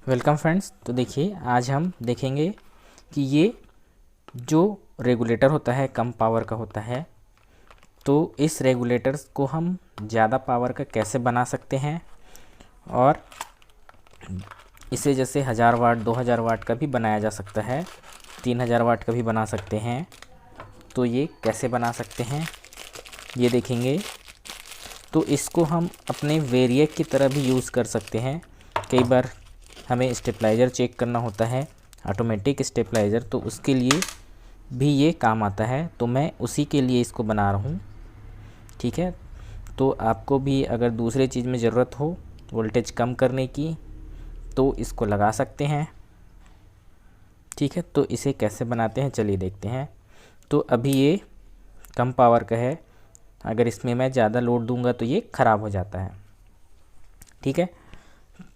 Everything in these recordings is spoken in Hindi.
Welcome friends. तो देखिए आज हम देखेंगे कि ये जो रेगुलेटर होता है कम पावर का होता है, तो इस रेगुलेटर्स को हम ज़्यादा पावर का कैसे बना सकते हैं और इसे जैसे 1000 वाट 2000 वाट का भी बनाया जा सकता है, 3000 वाट का भी बना सकते हैं। तो ये कैसे बना सकते हैं ये देखेंगे। तो इसको हम अपने वेरिएक की तरह भी यूज़ कर सकते हैं। कई बार हमें स्टेबलाइज़र चेक करना होता है, ऑटोमेटिक स्टेबलाइज़र, तो उसके लिए भी ये काम आता है। तो मैं उसी के लिए इसको बना रहा हूँ, ठीक है। तो आपको भी अगर दूसरे चीज़ में ज़रूरत हो वोल्टेज कम करने की तो इसको लगा सकते हैं, ठीक है। तो इसे कैसे बनाते हैं चलिए देखते हैं। तो अभी ये कम पावर का है, अगर इसमें मैं ज़्यादा लोड दूंगा तो ये ख़राब हो जाता है, ठीक है।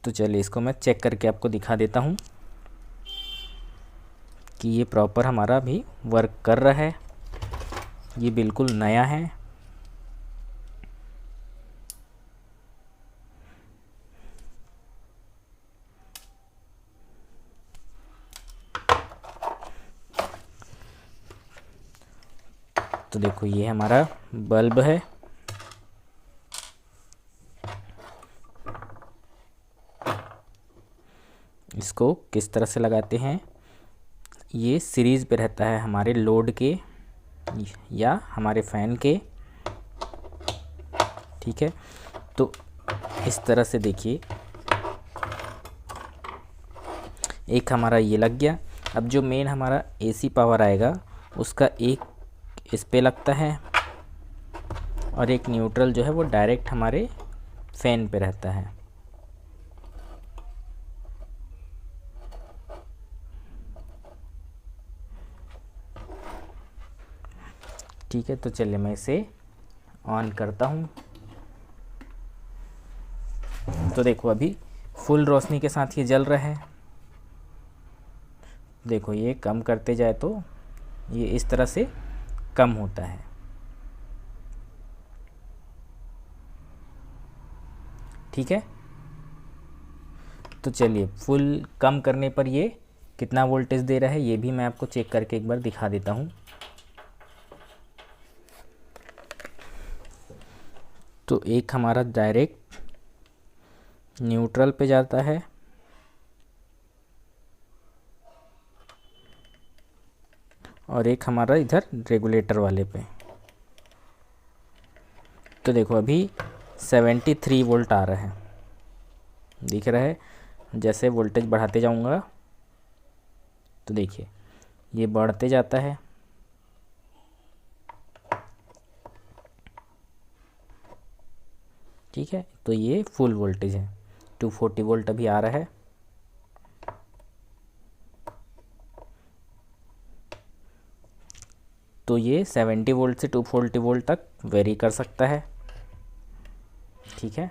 तो चलिए इसको मैं चेक करके आपको दिखा देता हूँ कि ये प्रॉपर हमारा भी वर्क कर रहा है। ये बिल्कुल नया है। तो देखो ये हमारा बल्ब है। इसको किस तरह से लगाते हैं, ये सीरीज़ पे रहता है हमारे लोड के या हमारे फ़ैन के, ठीक है। तो इस तरह से देखिए एक हमारा ये लग गया। अब जो मेन हमारा एसी पावर आएगा उसका एक इस पे लगता है और एक न्यूट्रल जो है वो डायरेक्ट हमारे फ़ैन पे रहता है, ठीक है। तो चलिए मैं इसे ऑन करता हूँ। तो देखो अभी फुल रोशनी के साथ ये जल रहा है। देखो ये कम करते जाए तो ये इस तरह से कम होता है, ठीक है। तो चलिए फुल कम करने पर ये कितना वोल्टेज दे रहा है ये भी मैं आपको चेक करके एक बार दिखा देता हूँ। तो एक हमारा डायरेक्ट न्यूट्रल पे जाता है और एक हमारा इधर रेगुलेटर वाले पे। तो देखो अभी 73 वोल्ट आ रहा है, दिख रहा है। जैसे वोल्टेज बढ़ाते जाऊंगा तो देखिए ये बढ़ते जाता है, ठीक है। तो ये फुल वोल्टेज है, 240 वोल्ट अभी आ रहा है। तो ये 70 वोल्ट से 240 वोल्ट तक वेरी कर सकता है, ठीक है।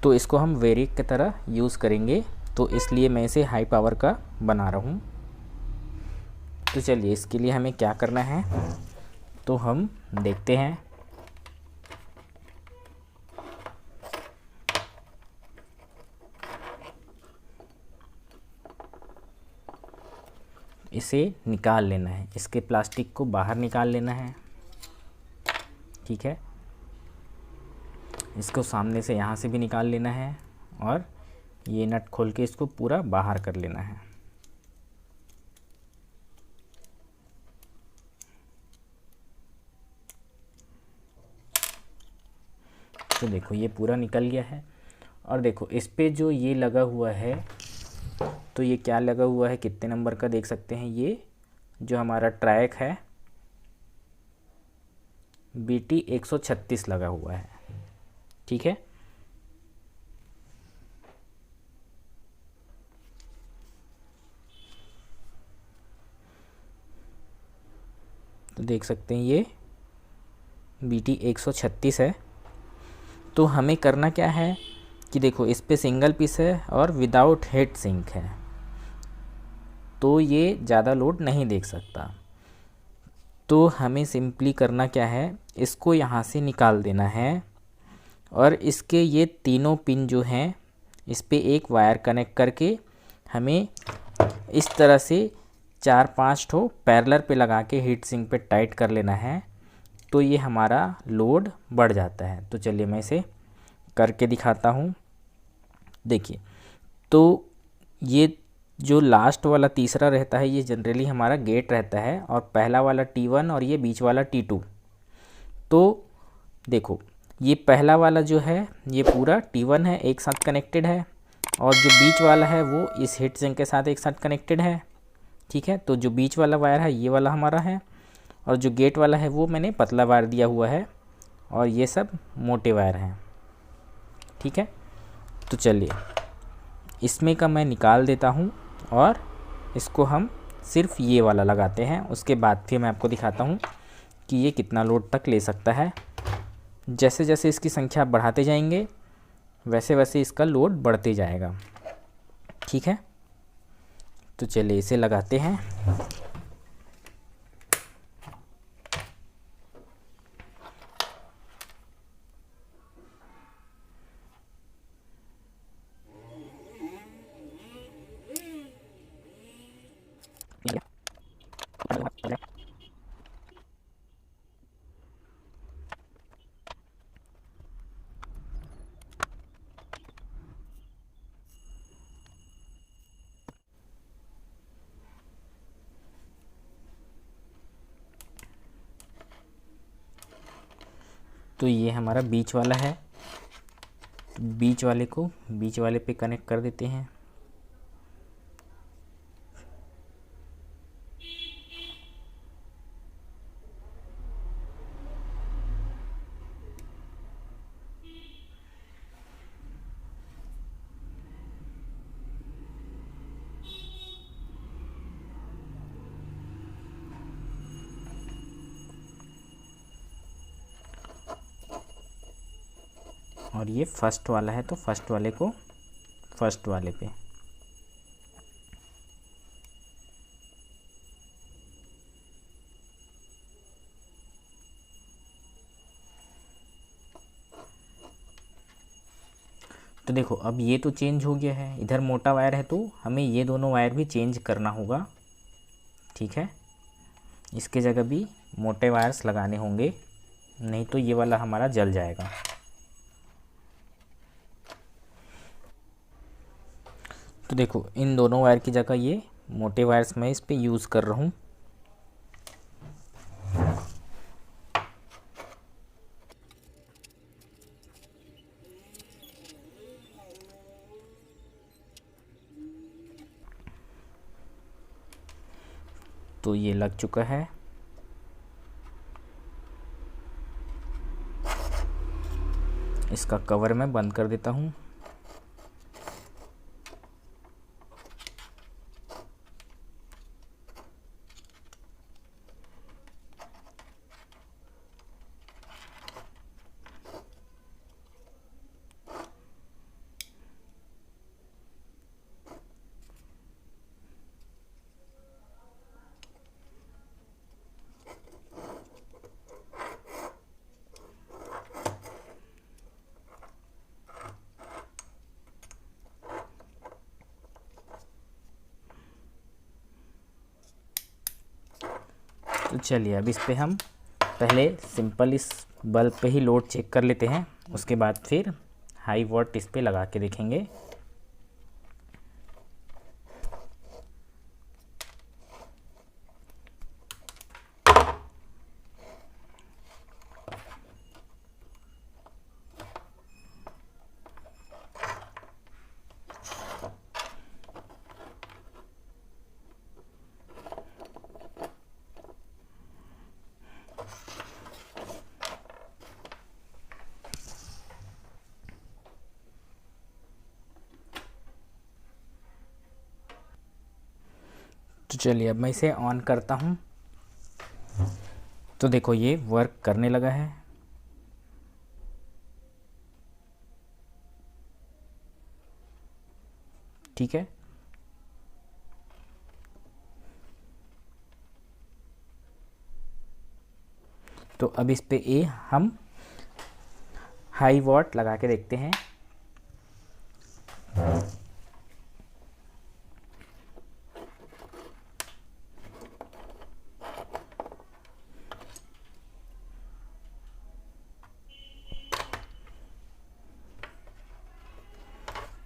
तो इसको हम वेरी की तरह यूज़ करेंगे, तो इसलिए मैं इसे हाई पावर का बना रहा हूँ। तो चलिए इसके लिए हमें क्या करना है तो हम देखते हैं। इसे निकाल लेना है, इसके प्लास्टिक को बाहर निकाल लेना है, ठीक है। इसको सामने से यहाँ से भी निकाल लेना है और ये नट खोल के इसको पूरा बाहर कर लेना है। तो देखो ये पूरा निकल गया है। और देखो इस पे जो ये लगा हुआ है, तो ये क्या लगा हुआ है, कितने नंबर का देख सकते हैं। ये जो हमारा ट्रैक है BT 136 लगा हुआ है, ठीक है। तो देख सकते हैं ये BT 136 है। तो हमें करना क्या है कि देखो इस पे सिंगल पीस है और विदाउट हीट सिंक है, तो ये ज़्यादा लोड नहीं देख सकता। तो हमें सिंपली करना क्या है, इसको यहाँ से निकाल देना है और इसके ये तीनों पिन जो हैं इस पे एक वायर कनेक्ट करके हमें इस तरह से 4-5 ठो पैरेलल पे लगा के हीट सिंक पे टाइट कर लेना है, तो ये हमारा लोड बढ़ जाता है। तो चलिए मैं इसे करके दिखाता हूँ। देखिए, तो ये जो लास्ट वाला तीसरा रहता है ये जनरली हमारा गेट रहता है, और पहला वाला T1 और ये बीच वाला T2। तो देखो, ये पहला वाला जो है ये पूरा T1 है, एक साथ कनेक्टेड है, और जो बीच वाला है वो इस हीट सिंक के साथ एक साथ कनेक्टेड है। ठीक है, तो जो बीच वाला वायर है ये वाला हमारा है, और जो गेट वाला है वो मैंने पतला वायर दिया हुआ है, और ये सब मोटे वायर हैं। ठीक है, तो चलिए इसमें का मैं निकाल देता हूँ, और इसको हम सिर्फ ये वाला लगाते हैं। उसके बाद फिर मैं आपको दिखाता हूँ कि ये कितना लोड तक ले सकता है। जैसे जैसे इसकी संख्या बढ़ाते जाएंगे वैसे वैसे इसका लोड बढ़ते जाएगा। ठीक है, तो चलिए इसे लगाते हैं। तो ये हमारा बीच वाला है, तो बीच वाले को बीच वाले पे कनेक्ट कर देते हैं। और ये फर्स्ट वाला है, तो फर्स्ट वाले को फर्स्ट वाले पे। तो देखो अब ये तो चेंज हो गया है, इधर मोटा वायर है, तो हमें ये दोनों वायर भी चेंज करना होगा। ठीक है, इसके जगह भी मोटे वायर्स लगाने होंगे, नहीं तो ये वाला हमारा जल जाएगा। तो देखो इन दोनों वायर की जगह ये मोटे वायर्स मैं इस पे यूज़ कर रहा हूँ। तो ये लग चुका है। इसका कवर मैं बंद कर देता हूँ। तो चलिए अब इस पे हम पहले सिंपल इस बल्ब पे ही लोड चेक कर लेते हैं, उसके बाद फिर हाई वोल्ट इस पे लगा के देखेंगे। तो चलिए अब मैं इसे ऑन करता हूँ। तो देखो ये वर्क करने लगा है। ठीक है, तो अब इस पे हम हाई वॉट लगा के देखते हैं।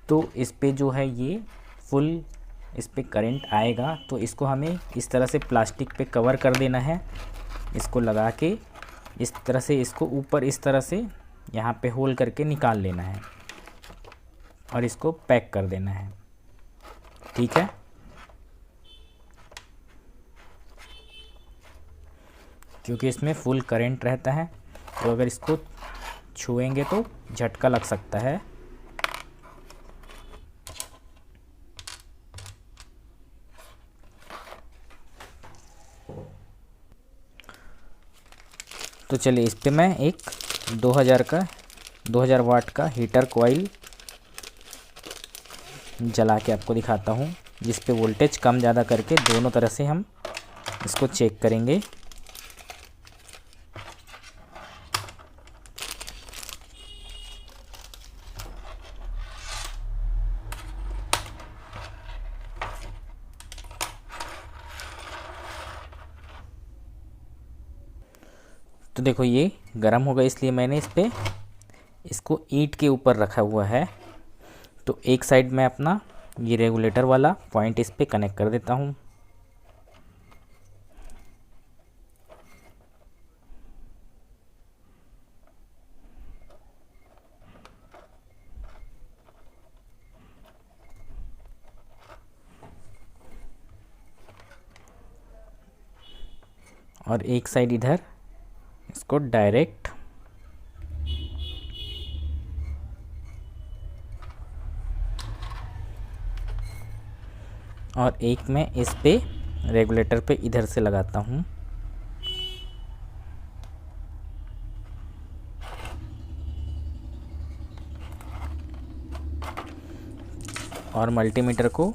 तो इस पे जो है ये फुल इस पे करंट आएगा। तो इसको हमें इस तरह से प्लास्टिक पे कवर कर देना है, इसको लगा के इस तरह से इसको ऊपर इस तरह से यहाँ पे होल करके निकाल लेना है और इसको पैक कर देना है। ठीक है, क्योंकि इसमें फुल करंट रहता है, तो अगर इसको छुएंगे तो झटका लग सकता है। तो चलिए इस पे मैं एक 2000 वाट का हीटर कॉइल जला के आपको दिखाता हूँ, जिस पे वोल्टेज कम ज़्यादा करके दोनों तरह से हम इसको चेक करेंगे। तो देखो ये गर्म होगा, इसलिए मैंने इस पे इसको ईंट के ऊपर रखा हुआ है। तो एक साइड में अपना ये रेगुलेटर वाला पॉइंट इस पे कनेक्ट कर देता हूँ। और एक साइड इधर इसको डायरेक्ट और एक मैं इस पे रेगुलेटर पे इधर से लगाता हूँ। और मल्टीमीटर को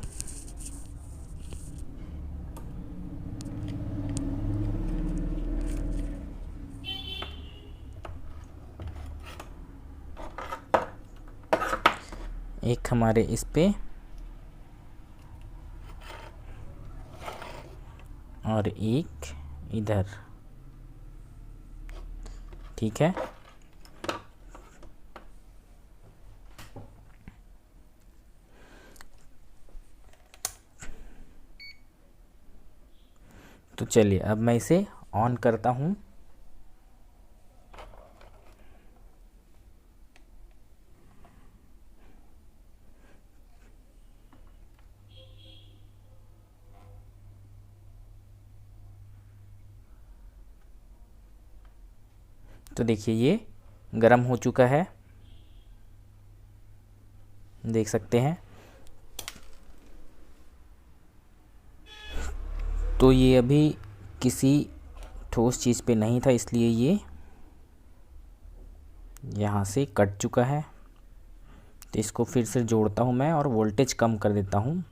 एक हमारे इस पे और एक इधर। ठीक है, तो चलिए अब मैं इसे ऑन करता हूँ। तो देखिए ये गर्म हो चुका है, देख सकते हैं। तो ये अभी किसी ठोस चीज़ पे नहीं था, इसलिए ये यहाँ से कट चुका है। तो इसको फिर से जोड़ता हूँ मैं और वोल्टेज कम कर देता हूँ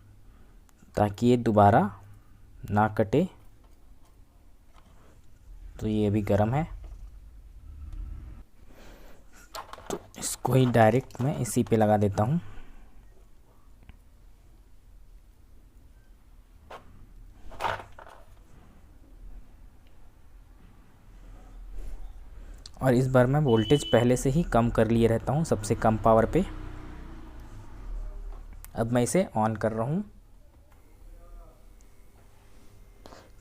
ताकि ये दोबारा ना कटे। तो ये अभी गर्म है, तो इसको ही डायरेक्ट मैं इसी पे लगा देता हूँ। और इस बार मैं वोल्टेज पहले से ही कम कर लिए रहता हूँ, सबसे कम पावर पे। अब मैं इसे ऑन कर रहा हूँ।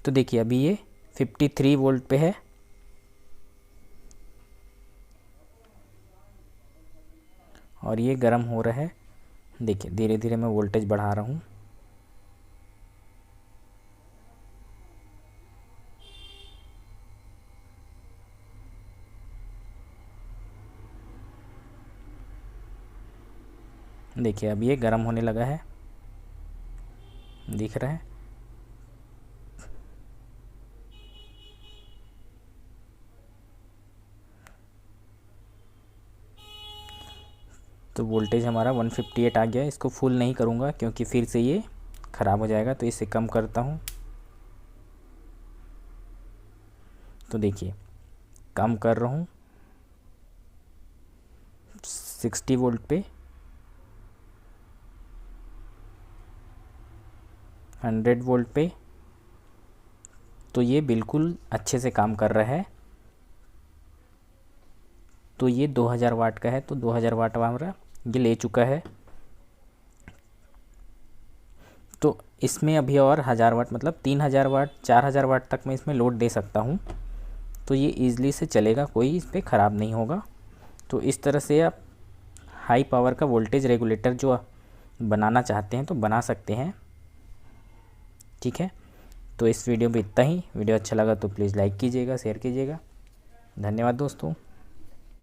तो देखिए अभी ये 53 वोल्ट पे है। और ये गर्म हो रहा है, देखिए धीरे धीरे मैं वोल्टेज बढ़ा रहा हूँ। देखिए अब ये गर्म होने लगा है, दिख रहा है। तो वोल्टेज हमारा 158 आ गया। इसको फुल नहीं करूँगा क्योंकि फिर से ये ख़राब हो जाएगा, तो इसे कम करता हूँ। तो देखिए कम कर रहा हूँ 60 वोल्ट पे, 100 वोल्ट पे। तो ये बिल्कुल अच्छे से काम कर रहा है। तो ये 2000 वाट का है, तो 2000 वाट हमारा ये ले चुका है। तो इसमें अभी और 1000 वाट मतलब 3000 वाट 4000 वाट तक मैं इसमें लोड दे सकता हूँ। तो ये ईज़िली से चलेगा, कोई इस पर ख़राब नहीं होगा। तो इस तरह से आप हाई पावर का वोल्टेज रेगुलेटर जो बनाना चाहते हैं तो बना सकते हैं। ठीक है, तो इस वीडियो में इतना ही। वीडियो अच्छा लगा तो प्लीज़ लाइक कीजिएगा, शेयर कीजिएगा। धन्यवाद दोस्तों।